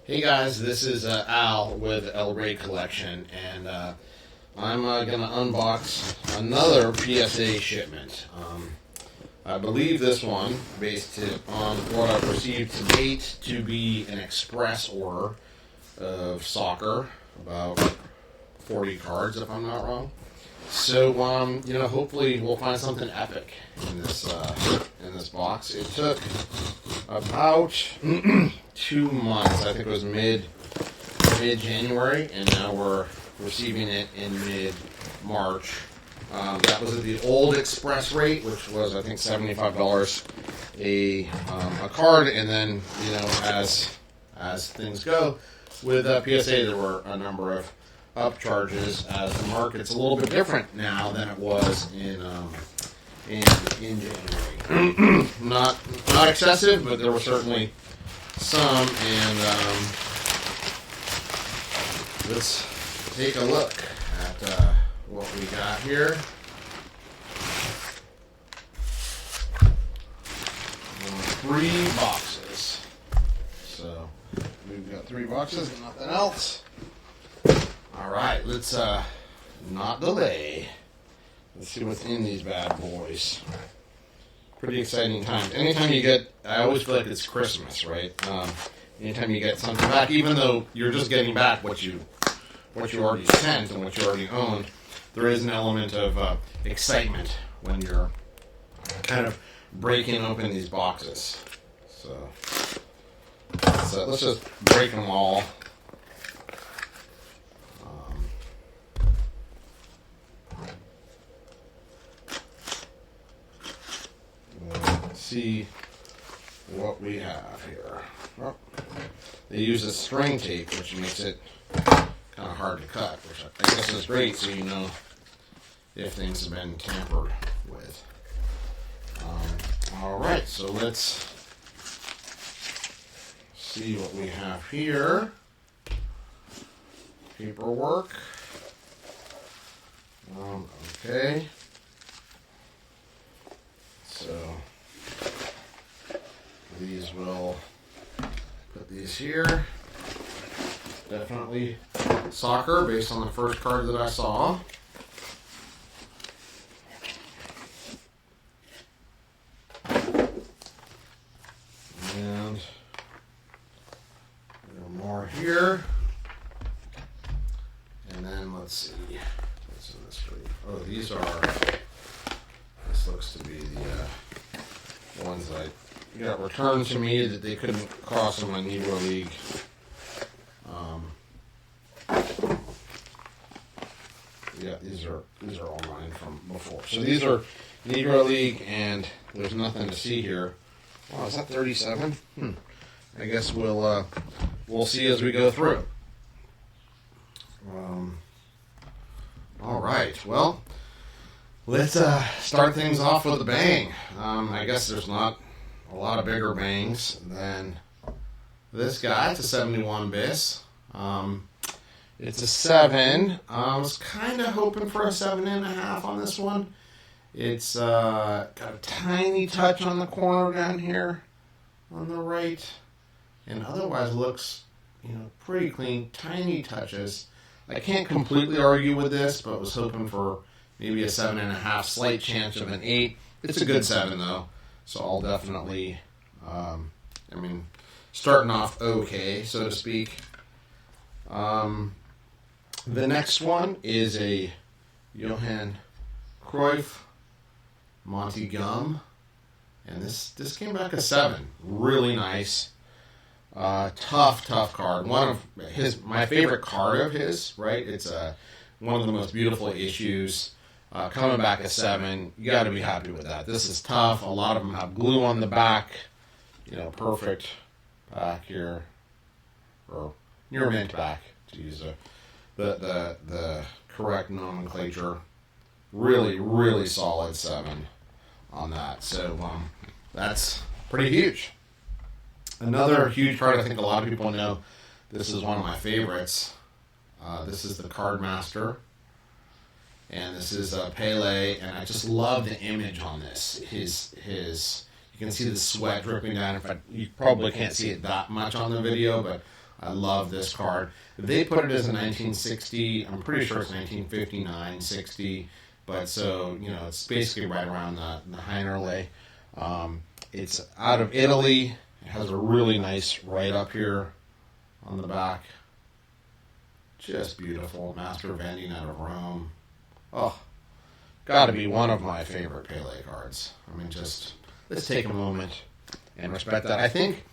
Hey guys, this is Al with El Rey Collection, and I'm going to unbox another PSA shipment. I believe this one, based on what I've received to date, to be an express order of soccer, about 40 cards if I'm not wrong. So, hopefully we'll find something epic in this box. It took about 2 months. I think it was mid-January, and now we're receiving it in mid-March. That was at the old express rate, which was I think $75 a card, and then as things go with PSA, there were a number of upcharges as the market's a little bit different now than it was in January. not excessive, but there were certainly some, and let's take a look at what we got here. 3 boxes. So we've got 3 boxes and nothing else. Alright, let's not delay. Let's see what's in these bad boys. Pretty exciting times. Anytime you get, I always feel like it's Christmas, right? Anytime you get something back, even though you're just getting back what you already sent and what you already owned, there is an element of excitement when you're kind of breaking open these boxes. So let's just break them all. See what we have here. Oh, they use a string tape, which makes it kind of hard to cut, which I guess is great, so you know if things have been tampered with. All right, so let's see what we have here. Paperwork. Okay. So these will put these here. Definitely soccer based on the first card that I saw. And there are more here. And then let's see what's in this group. Oh, these are, this looks to be the ones that got returned to me that they couldn't cross in my Negro League. Yeah, these are all mine from before. So these are Negro League, and there's nothing to see here. Wow, is that 37? I guess we'll see as we go through. All right. Well, let's start things off with a bang. I guess there's not a lot of bigger bangs than this guy. It's a 71 bis. It's a 7. I was kind of hoping for a 7.5 on this one. It's got a tiny touch on the corner down here on the right, and otherwise looks pretty clean. Tiny touches. I can't completely argue with this, but was hoping for maybe a 7.5, slight chance of an 8. It's a good 7 though, so I'll definitely, starting off okay, so to speak. The next one is a Johan Cruyff Monty Gum, and this came back a 7. Really nice. Tough card. One of my favorite card of his, right? It's one of the most beautiful issues. Coming back a 7, you got to be happy with that. This is tough. A lot of them have glue on the back. Perfect back here, or near mint back, to use the correct nomenclature. Really solid 7 on that. So that's pretty huge. Another huge card, I think a lot of people know. This is one of my favorites. This is the Card Master. And this is Pele, and I just love the image on this. His you can see the sweat dripping down. In fact, you probably can't see it that much on the video, but I love this card. They put it as a 1960. I'm pretty sure it's 1959, 60. But so, you know, it's basically right around the Heinerle. It's out of Italy. It has a really nice write-up here on the back. Just beautiful. Master vending out of Rome. Oh, got to be one of my favorite Pele cards. I mean, just let's take a moment and respect that. I think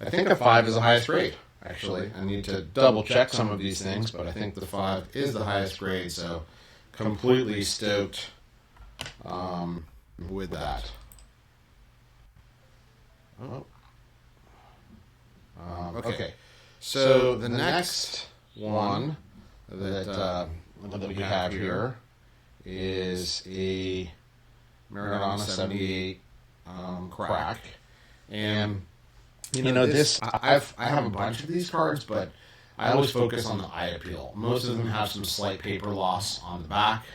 a 5 is the highest grade. Actually, I need to double check some of these things, but I think the 5 is the highest grade. So, completely stoked with that. Oh. Okay. So the next one that we have here is a Maradona 78 crack, and you know this. I have a bunch of these cards, but I always focus on the eye appeal. Most of them have some slight paper loss on the back,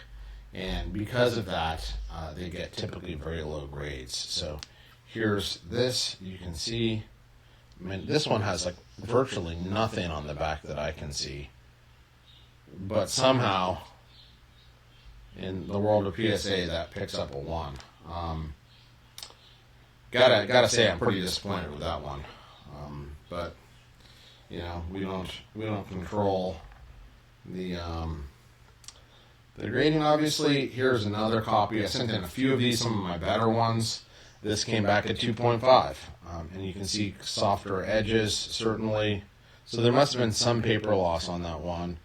and because of that, they get typically very low grades. So here's this. You can see. I mean, this one has like virtually nothing on the back that I can see. But somehow, in the world of PSA, that picks up a 1. Gotta say, I'm pretty disappointed with that one. But you know, we don't control the grading. Obviously, here's another copy. I sent in a few of these, some of my better ones. This came back at 2.5, and you can see softer edges, certainly. So there must have been some paper loss on that one.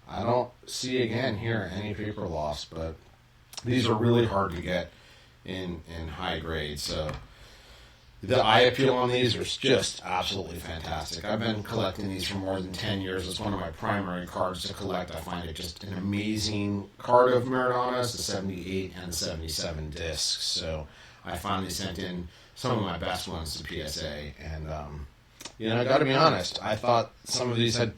I don't see, again, here any paper loss, but these are really hard to get in high grade. So the eye appeal on these is just absolutely fantastic. I've been collecting these for more than 10 years. It's one of my primary cards to collect. I find it just an amazing card of Maradona. It's the 78 and 77 discs. So I finally sent in some of my best ones to PSA, and you know, I got to be honest. I thought some of these had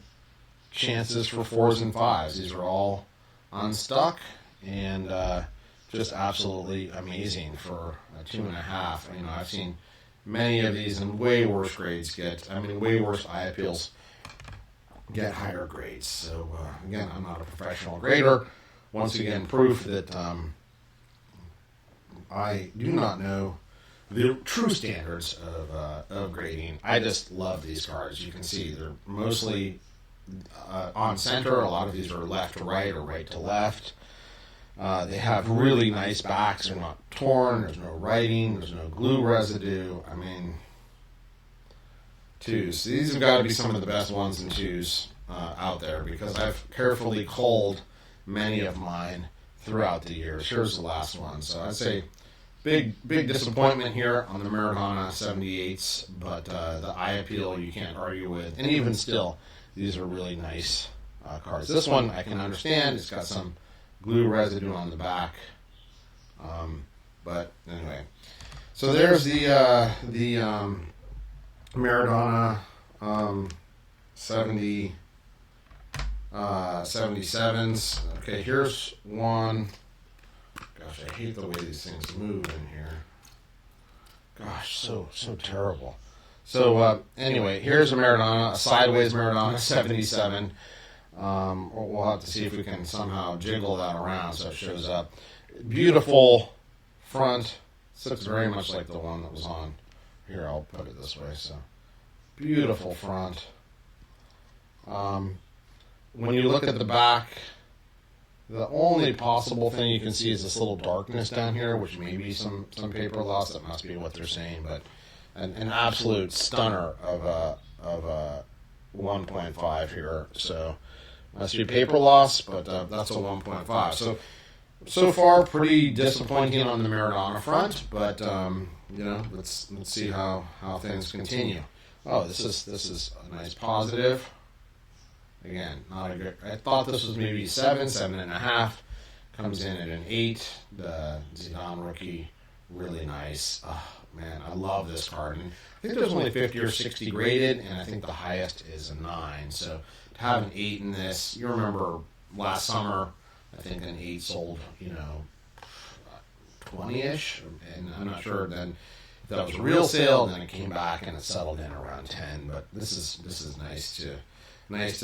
chances for 4s and 5s. These were all unstuck, and just absolutely amazing for a 2.5. You know, I've seen many of these in way worse grades way worse eye appeals get higher grades. So again, I'm not a professional grader. Once again, proof that I do not know the true standards of grading. I just love these cards. You can see they're mostly on center. A lot of these are left to right or right to left. They have really nice backs. They're not torn. There's no writing. There's no glue residue. I mean, 2s. These have got to be some of the best 1s and 2s out there, because I've carefully culled many of mine throughout the years. Here's the last one. So I'd say big disappointment here on the Maradona 78s, but the eye appeal you can't argue with. And even still, these are really nice cards. This one I can understand. It's got some glue residue on the back. But anyway, so there's the Maradona 77s. Okay, here's one. Gosh, I hate the way these things move in here. Gosh, so terrible. So anyway, here's a Maradona, a sideways Maradona 77. We'll have to see if we can somehow jiggle that around so it shows up. Beautiful front. This looks very much like the one that was on here. I'll put it this way. So beautiful front. When you look at the back, the only possible thing you can see is this little darkness down here, which may be some paper loss. That must be what they're saying. But an absolute stunner of a 1.5 here. So must be paper loss, but that's a 1.5. So far, pretty disappointing on the Maradona front, but you know, let's see how things continue. Oh, this is a nice positive. Again, not a good. I thought this was maybe 7.5. Comes in at an 8. The Zidane rookie, really nice. Oh, man, I love this card. And I think there's only 50 or 60 graded, and I think the highest is a 9. So to have an 8 in this, you remember last summer, I think an 8 sold, 20-ish, and I'm not sure then that was a real sale, and then it came back and it settled in around 10. But this is nice to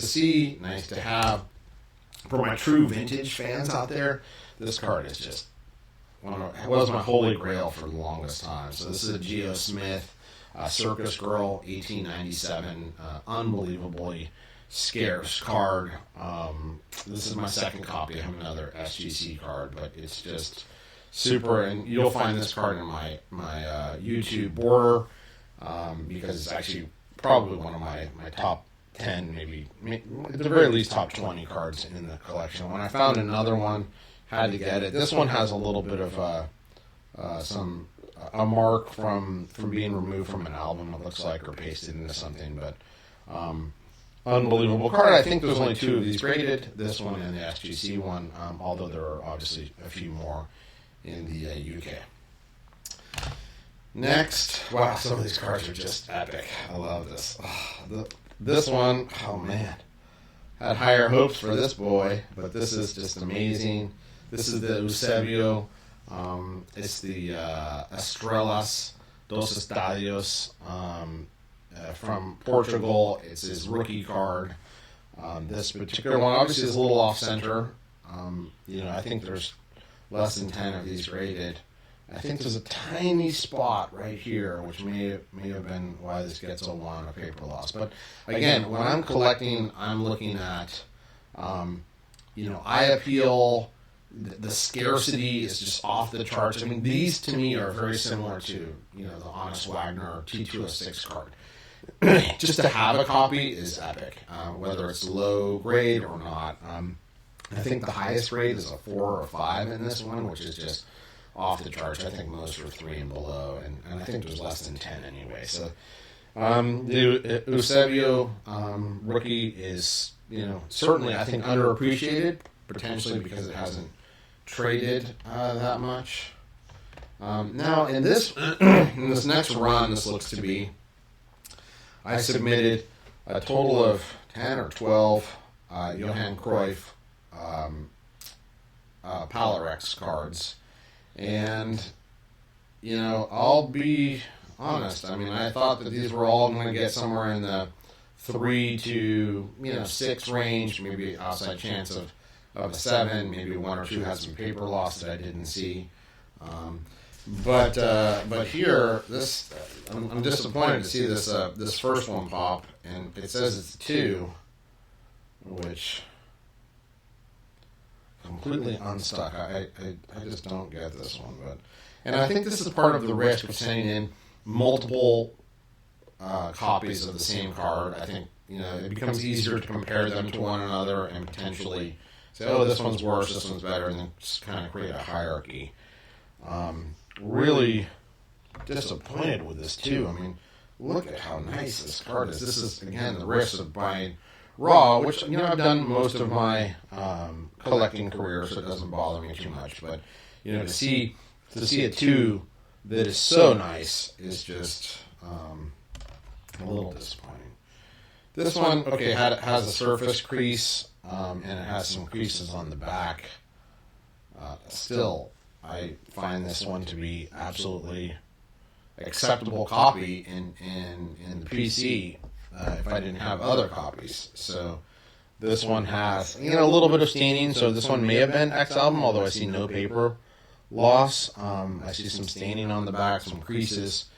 see, nice to have. For my true vintage fans out there, this card is just it was my holy grail for the longest time. So this is a Geo Smith Circus Girl 1897, unbelievably scarce card. This is my second copy. I have another SGC card, but it's just super. And you'll find this card in my YouTube border because it's actually probably one of my top 10, maybe at the very least top 20 cards in the collection. When I found another one, had to get it. This one has a little bit of a mark from being removed from an album, it looks like, or pasted into something. But unbelievable card. I think there's only 2 of these graded, this one and the SGC one, although there are obviously a few more in the UK. Next, wow, some of these cards are just epic. I love this. This one, oh man, had higher hopes for this boy, but this is just amazing. This is the Eusebio. It's the Estrelas dos Estadios from Portugal. It's his rookie card. This particular one obviously is a little off center. I think there's less than 10 of these graded. I think there's a tiny spot right here, which may have been why this gets a 1, a paper loss. But again, when I'm collecting, I'm looking at, eye appeal. The scarcity is just off the charts. I mean, these to me are very similar to, the Honest Wagner T206 card. Just to have a copy is epic, whether it's low grade or not. I think the highest grade is a 4 or 5 in this one, which is just off the charts. I think most are 3 and below, and I think there's less than 10 anyway. So the Eusebio rookie is, certainly I think underappreciated, potentially because it hasn't traded that much. Now in this in this next run, this looks to be, I submitted a total of 10 or 12 Johan Cruyff Palarex cards. And, I'll be honest. I mean, I thought that these were all going to get somewhere in the 3 to 6 range, maybe outside chance of a 7, maybe 1 or 2 had some paper loss that I didn't see. But here, this I'm disappointed to see this first one pop, and it says it's 2, which completely unstuck. I just don't get this one, and I think this is part of the risk of sending in multiple copies of the same card. I think it becomes easier to compare them to one another and potentially say, oh, this one's worse, this one's better, and then just kind of create a hierarchy. Really disappointed with this too. I mean, look at how nice this card is. This is, again, the risk of buying raw, which I've done most of my collecting career, so it doesn't bother me too much. But to see a 2 that is so nice is just a little disappointing. This one, okay, has a surface crease, and it has some creases on the back. Still, I find this one to be absolutely acceptable copy in the PC. If I didn't have other copies. So this one has a little bit of staining, so this one may have been X album, although I see no paper loss. I see some staining on the back, some creases.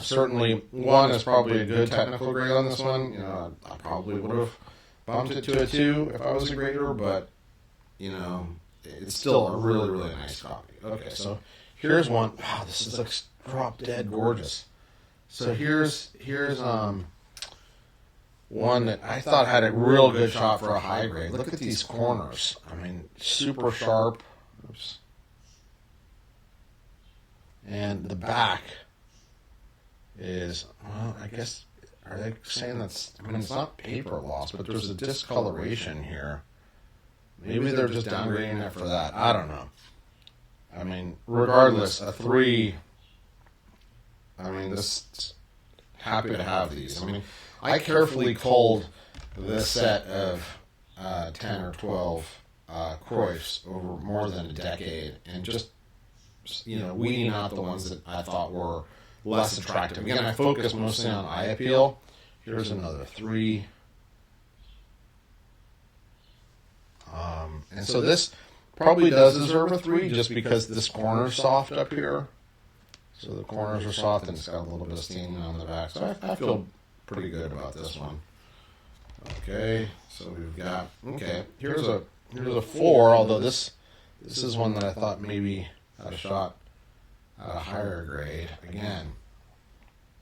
Certainly 1 is probably a good technical grade on this one. I probably would have bumped it to a 2 if I was a grader, but it's still a really, really nice copy. Okay, so here's one. Wow, this looks drop dead gorgeous. So here's one that I thought had a real good shot for a high grade. Look at these corners. I mean, super sharp. Oops. And the back is, well, I guess, are they saying that's, I mean, it's not paper loss, but there's a discoloration here. Maybe they're just downgrading it for that. I don't know. I mean, regardless, a 3, I mean, this, happy to have these. I mean, I carefully culled this set of 10 or 12 Cruyffs over more than a decade, and just weeding out the ones that I thought were less attractive. Again, I focus mostly on eye appeal. Here's another 3. And so this probably does deserve a 3 just because this corner's soft up here. So the corners are soft and it's got a little bit of staining on the back. So I feel pretty good about this one. Okay, so we've got, okay, here's a 4, although this is one that I thought maybe had a shot at a higher grade. Again,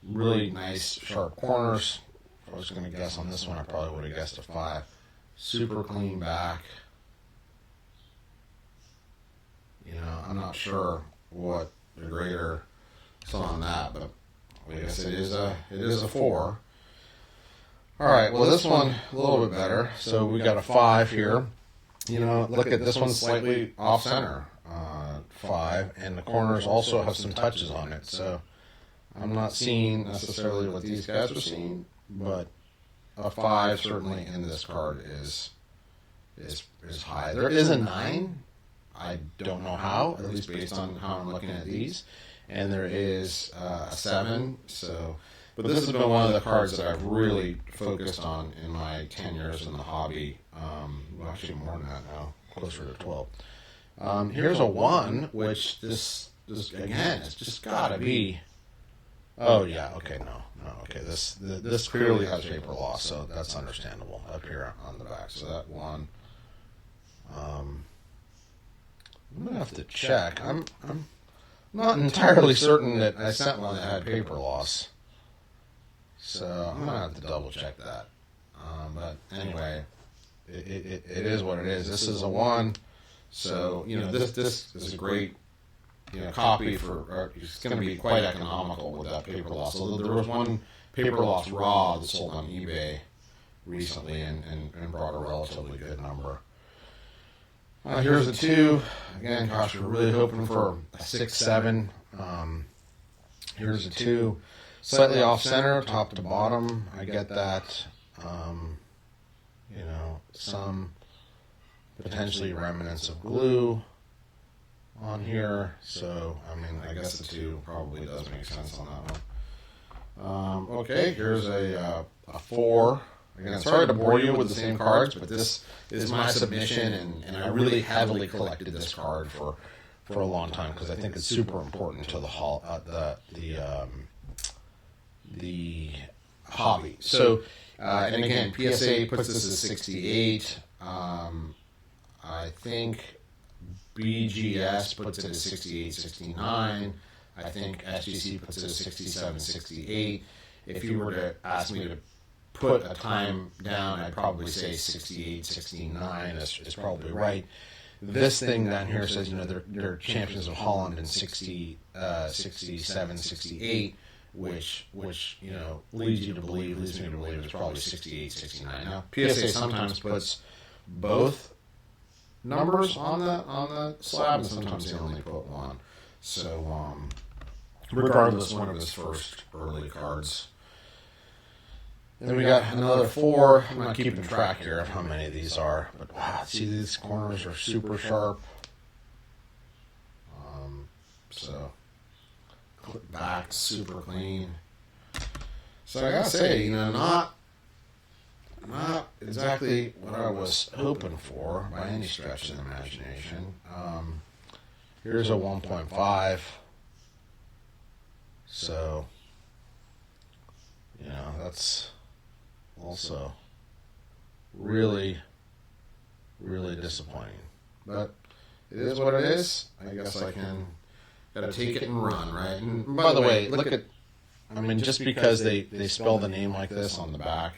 really nice sharp corners. If I was going to guess on this one, I probably would have guessed a 5. Super clean back. You know, I'm not sure what the grader saw on that, but I guess it is a 4. All right, well, this one a little bit better. So we got a 5 here. You know, look at this one, slightly off center, 5, and the corners also have some touches on it. So I'm not seeing necessarily what these guys are seeing, but a 5 certainly in this card is high. There is a 9. I don't know how, at least based on how I'm looking at these. And there is a 7. So, but this has been one of the cards that I've really focused on in my 10 years in the hobby. Well, actually more than that now, closer to 12. Here's a 1, which this again, it's just got to be. Oh yeah, okay, no, okay. This clearly has paper loss, so that's understandable up here on the back. So that 1. I'm gonna have to check. I'm not entirely certain that I sent one that had paper loss, so I'm gonna have to double check that. But anyway, it is what it is. This is a 1, so you know this is a great copy for. It's going to be quite economical with that paper loss. So there was one paper loss raw that sold on eBay recently and brought a relatively good number. Here's a 2. Again, gosh, we're really hoping for a 6, 7. Here's a 2. Slightly off center, top to bottom. I get that. Some potentially remnants of glue on here. So, I mean, I guess the 2 probably does make sense on that one. Okay, here's a 4. Again, sorry to bore you with the same cards, but this is my submission, and I really heavily collected this card for a long time because I think it's super important to the hobby. So, and again, PSA puts this as 68. I think BGS puts it as 68, 69. I think SGC puts it as 67, 68. If you were to ask me to put a time down, I'd probably say 68, 69 is probably right. This thing down here says, they're champions of Holland in 60, 67, 68, which leads me to believe it's probably 68, 69. Now, PSA sometimes puts both numbers on the slab, and sometimes they only put 1. So, regardless, one of his first early cards. Then we got another 4. I'm not keeping track here of how many of these are, but wow, see, these corners are super sharp. So back super clean. So I gotta say, not exactly what I was hoping for by any stretch of the imagination. Here's a 1.5. So that's also really, really disappointing. But it is what it is. I guess I gotta take it and run, right? And by the way, look at, just because they spell the name like this on the back,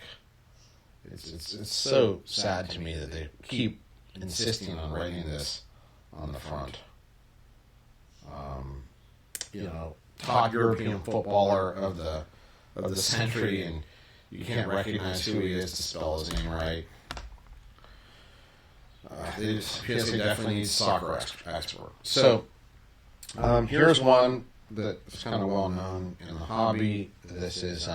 it's so sad to me that they keep insisting on writing this on the front. Top European footballer of the century, and you can't recognize who he is to spell his name right. PSA definitely needs soccer expert. So here's one that's kind of well known in the hobby. This is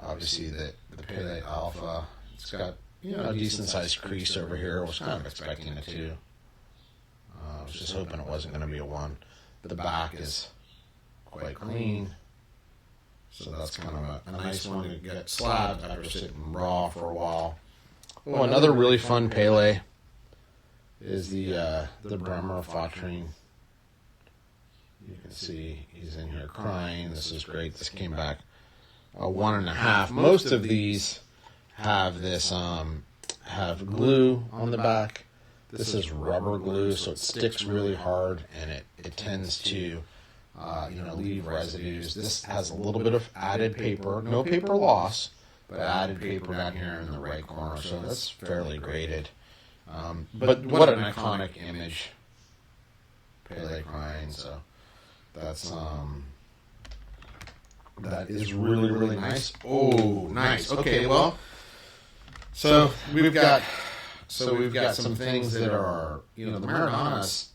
obviously the Pele Alpha. It's got a decent sized crease over here. I was kind of expecting it to. I was just hoping it wasn't going to be a 1. But the back is quite clean. So that's kind of a nice one to get slabbed after sitting raw for a while. Oh, another really fun Pele is the Bremer Fatrine. You can see he's in here crying. This is great. This came back a 1.5. Most of these have this have glue on the back. This is rubber glue, so it sticks really hard, and it tends to leave residues. This has a little bit of added paper, no paper loss, but added paper down here in the right corner, so that's fairly graded. But what an iconic image, Pele crying. So that's that is really, really nice. Oh, nice. Okay, well, so we've got some things that are, the Maradonas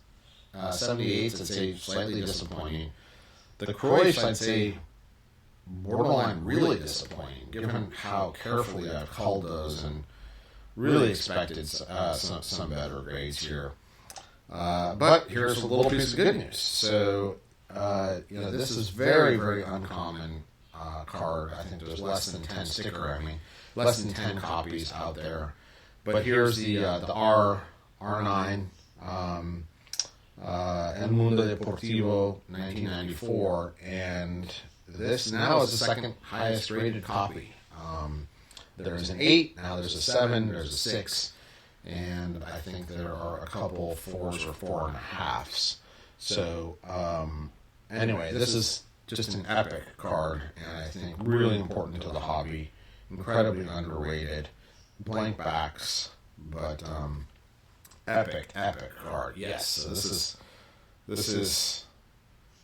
78s, I'd say slightly disappointing. The Cruyffs, I'd say borderline really disappointing, given how carefully I've culled those and really expected some better grades here. But here's a little piece of good news. So, this is very, very uncommon card. I think there's less than 10 less than 10 copies out there. But here's the R9 El Mundo Deportivo 1994, and this now is the second highest rated copy. There's an 8, now there's a 7, there's a 6, and I think there are a couple 4s or 4.5s. So anyway, this is just an epic card, and I think really important to the hobby, incredibly underrated. Blank backs, but epic card. Yes, so this is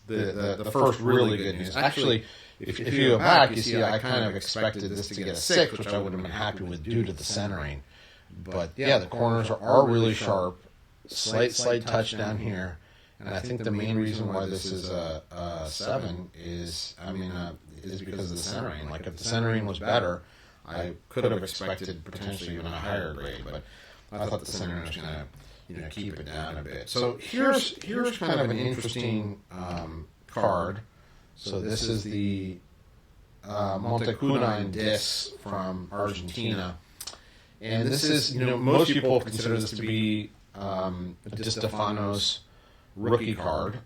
the first really good news. Actually, if you go back, you see I kind of expected this to get a 6, which I would have been happy with due to the centering. But yeah, the corners are really sharp. Slight touch down here, and I think the main reason why this is a 7 is because of the centering. Like if the centering was better, I could have expected potentially even a higher grade, but I thought the centering was going to keep it down a bit. So here's kind of an interesting card. So this is the Montecudine disc from Argentina, and this is most people consider this to be Di Stefano's rookie card.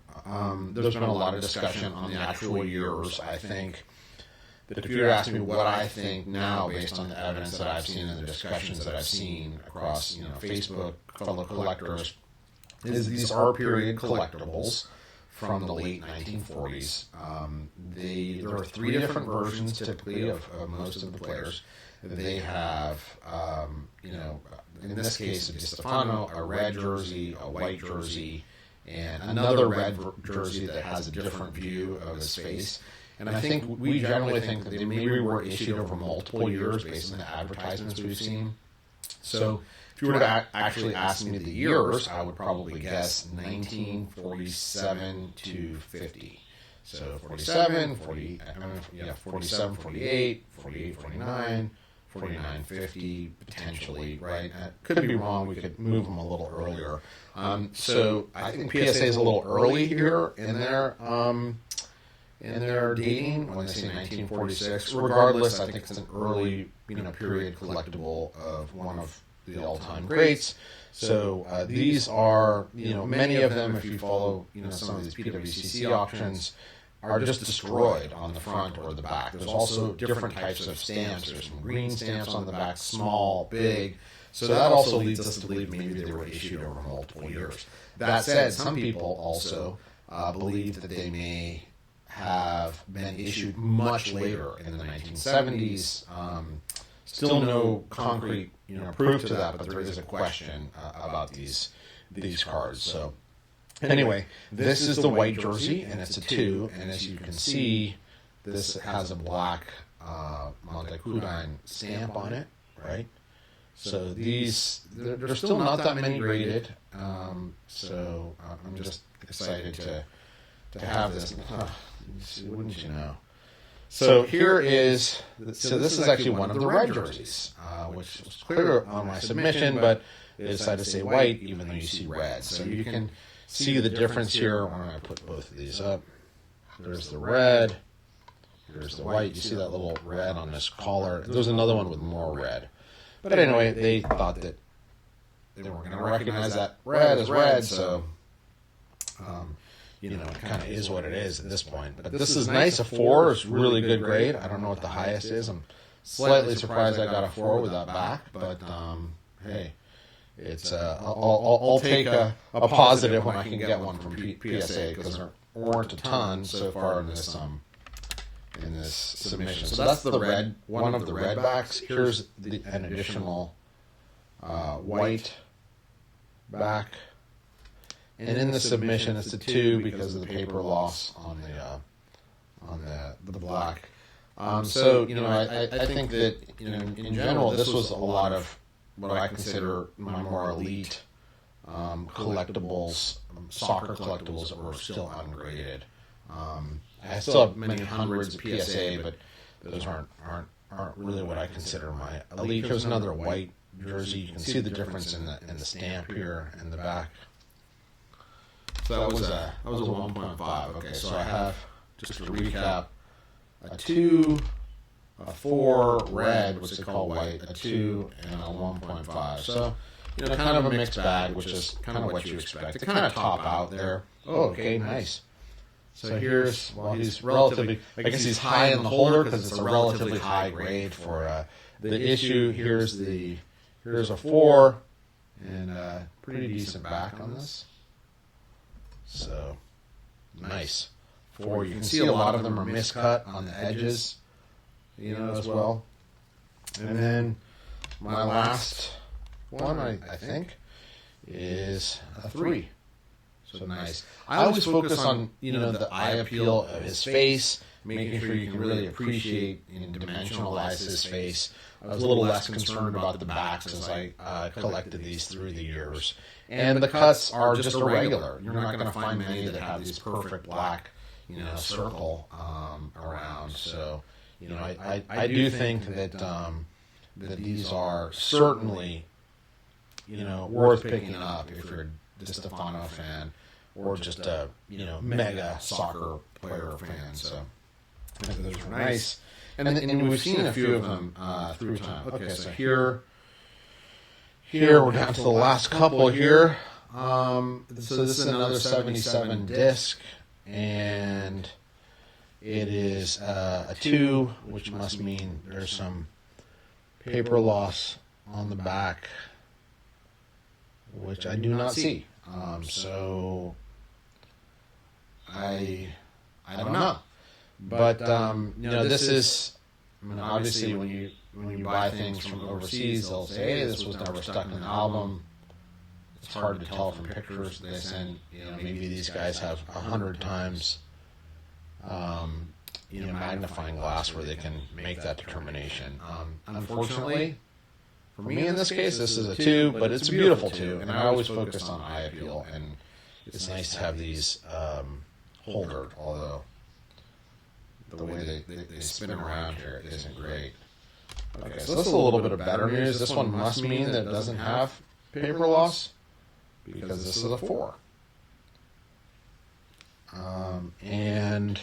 There's been a lot of discussion on the actual years. I think. But if you were to ask me what I think now, based on the evidence that I've seen and the discussions that I've seen across, Facebook, fellow collectors, is these are period collectibles from the late 1940s. There are 3 different versions, typically, of most of the players. They have, in this case, a Di Stefano, a red jersey, a white jersey, and another red jersey that has a different view of his face. And I think we generally think that they maybe were issued over multiple years based on the advertisements we've seen. So if you were to actually ask me the years, I would probably guess 1947 to 50. So 47, 47, 48, 48, 49, 49, 50, potentially, right? Could be wrong. We could move them a little earlier. So I think PSA is a little early here in their dating when they say 1946. Regardless, I think it's an early, period collectible of one of the all-time greats. So these are, many of them, if you follow, some of these PWCC auctions, are just destroyed on the front or the back. There's also different types of stamps. There's some green stamps on the back, small, big. So that also leads us to believe maybe they were issued over multiple years. That said, some people also believe that they may have been issued much later in the 1970s. Still no concrete, proof to that, but there is a question about these cards. So anyway, this is the white jersey, and it's a 2. And as you can see, this has a black Montecudine stamp on it, right? So these, there's still not that many graded. So I'm just excited to have this. Wouldn't you know? So here is, this is actually one of the red jerseys, which was clear on my submission, but they decided to say white, even though you see red. So you can see the difference here when I put both of these up. There's the red. Here's the white. You see that little red on this collar. There's another one with more red. But anyway, they thought that they weren't going to recognize that red as red, so, it kind of is what it is at this point. But this is nice. A 4 is really good grade. I don't know what the highest is. I'm slightly surprised I got a 4 with that back, but hey, it's I'll take a positive when I can get one from PSA, because there weren't a ton so far in this submission. So that's the red, one of the red backs. Here's an additional white back, and in the submission it's a 2 because of the paper loss on the black. So I think that in general this was a lot of what I consider my more elite collectibles, soccer collectibles that were still ungraded. I still have many hundreds of PSA, but those aren't really what I consider my elite. Here's another white jersey. You can see the difference in the stamp here in the back. So that was a 1.5. Okay, so I have, just to recap, a 2, a 4 red, which they call white, a 2, and a 1.5. So kind of a mixed bag, which is kind of what you expect. They kind of top out there. Oh, okay, nice. So here's, he's relatively, I guess he's high in the holder because it's a relatively high grade for the issue. Here's a 4 and a pretty decent back on this. So nice. 4. You can see a lot of them are miscut on the edges, as well. And then my last one, I think, is a 3. So nice. I always focus on, the eye appeal of his face, making sure you can really appreciate and dimensionalize his face. I was a little less concerned about the backs as I collected these through the years. And the cuts are just irregular. You're not going to find many that have this perfect black, circle around. So, I do think that that these are certainly, worth picking up if you're a Stefano fan, or just a mega soccer player fan. So I think those were nice, and we've seen a few of them through time. Okay, so here we're down to the last couple here. So this is another 77 disc, and it is a 2, which must mean there's some paper loss on the back, which I do not see. So I don't know, but this is, obviously when you buy things from overseas, they'll say, hey, this was never stuck in the album. It's hard to tell from pictures they send. Maybe these guys have 100 times magnifying glass where they can make that determination. Unfortunately, for me in this case, this is a 2, but it's a beautiful 2, and I always focus on eye appeal, and it's nice to have these holdered, although the way they spin around here isn't great. Okay, so this is a little bit of better news. This one must mean that it doesn't have paper loss, because this is a 4. And,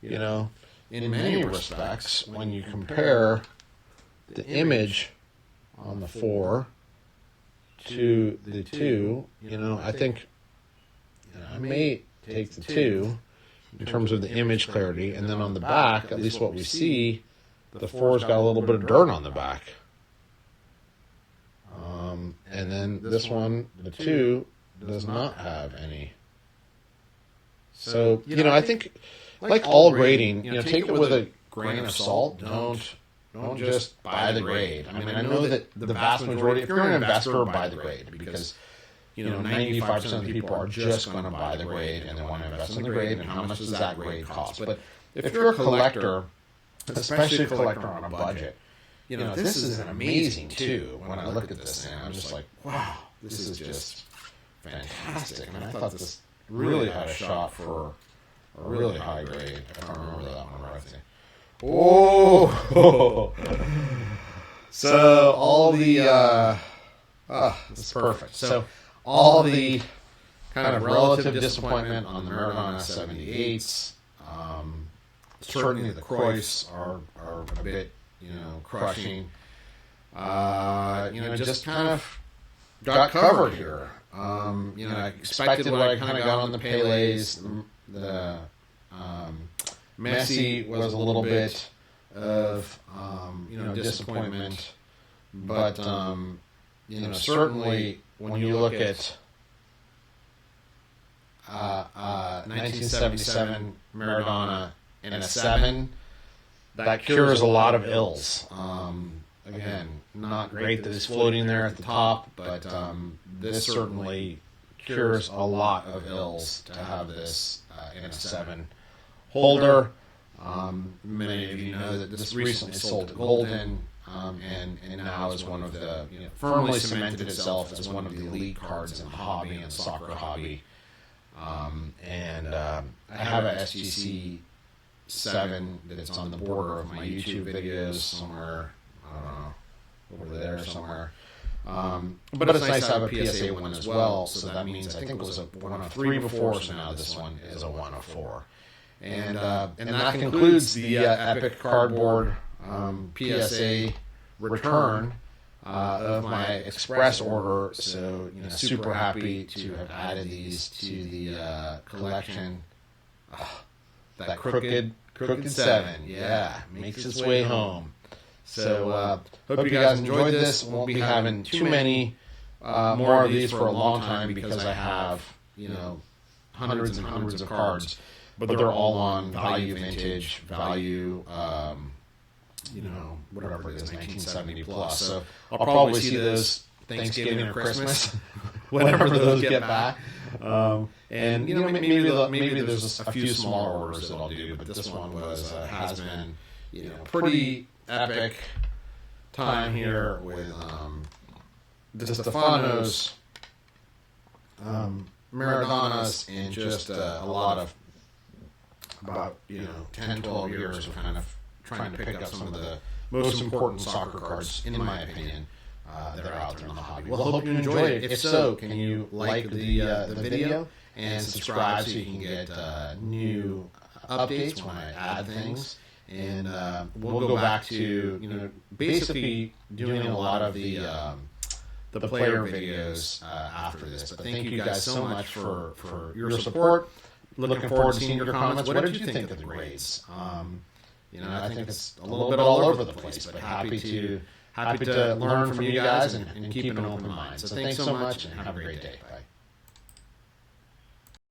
in many respects, when you compare the image on the 4 to the 2, I think I may take the 2 in terms of the image clarity, and then on the back, at least what we see, the 4's got a little bit of dirt on the back. And then this one, the 2, does not have any. So, I think, like all grading, take it with a grain of salt. Don't just buy the grade. I mean, I know that the vast majority, if you're an investor, buy the grade, because 95% of the people are just going to buy the grade and they want to invest in the grade, and how much does that grade cost? But if you're a collector, especially a collector on a budget, this is an amazing 2. When I look at this thing, I'm just like, wow, this is just fantastic. And I thought this really had a shot for a really high grade. I can't remember that one right there. Oh, so all the this is perfect. So all the kind of relative disappointment on the Maradona 78s, Certainly the Cruyffs are a bit, crushing. Just kind of got covered here. I expected what I kind of got on the Pelés. The Messi was a little bit of, disappointment. But, certainly when you look at 1977 Maradona in a 7, that cures a lot of ills. Again, not great that it's floating there at the top, but this certainly cures a lot of ills to have this in a 7 holder. Many of you know that this recently sold to Golden, and now is one of the, firmly cemented itself as one of the elite cards in the hobby and the soccer hobby. I have a SGC 7 that's on the border of my YouTube videos somewhere. I don't know, over there somewhere. But it's nice to have a PSA 1 as well, so that means I think it was a 1 of 3 before, so now this one is a 1 of 4. And that concludes the Epic Cardboard PSA return of my Express order. So, super happy to have added these to the collection. That crooked 7, yeah, makes its way home. So, hope you guys enjoyed this. Won't be having too many more of these for a long time because I have, hundreds and hundreds of cards. But they're all on value vintage, value, whatever it is, 1970 plus. So I'll probably see those Thanksgiving or Christmas, whenever those get back. Maybe there's a few smaller orders that I'll do, but this one has been, pretty epic time here with the Stefanos, Maradonas, and just a lot of about 10, 12 years of kind of trying to pick up some of the most important soccer cards, in my opinion, that are out there in the hobby. Well, I hope you enjoyed it. If so, can you like the video and subscribe so you can get new updates when I add things. And we'll go back to basically doing a lot of the player videos after this. But thank you guys so much for your support. Looking forward to seeing your comments. What did you think of the grades? I think it's a little bit all over the place, but happy to learn from you guys and keep an open mind. So thanks so much and have a great day. Bye.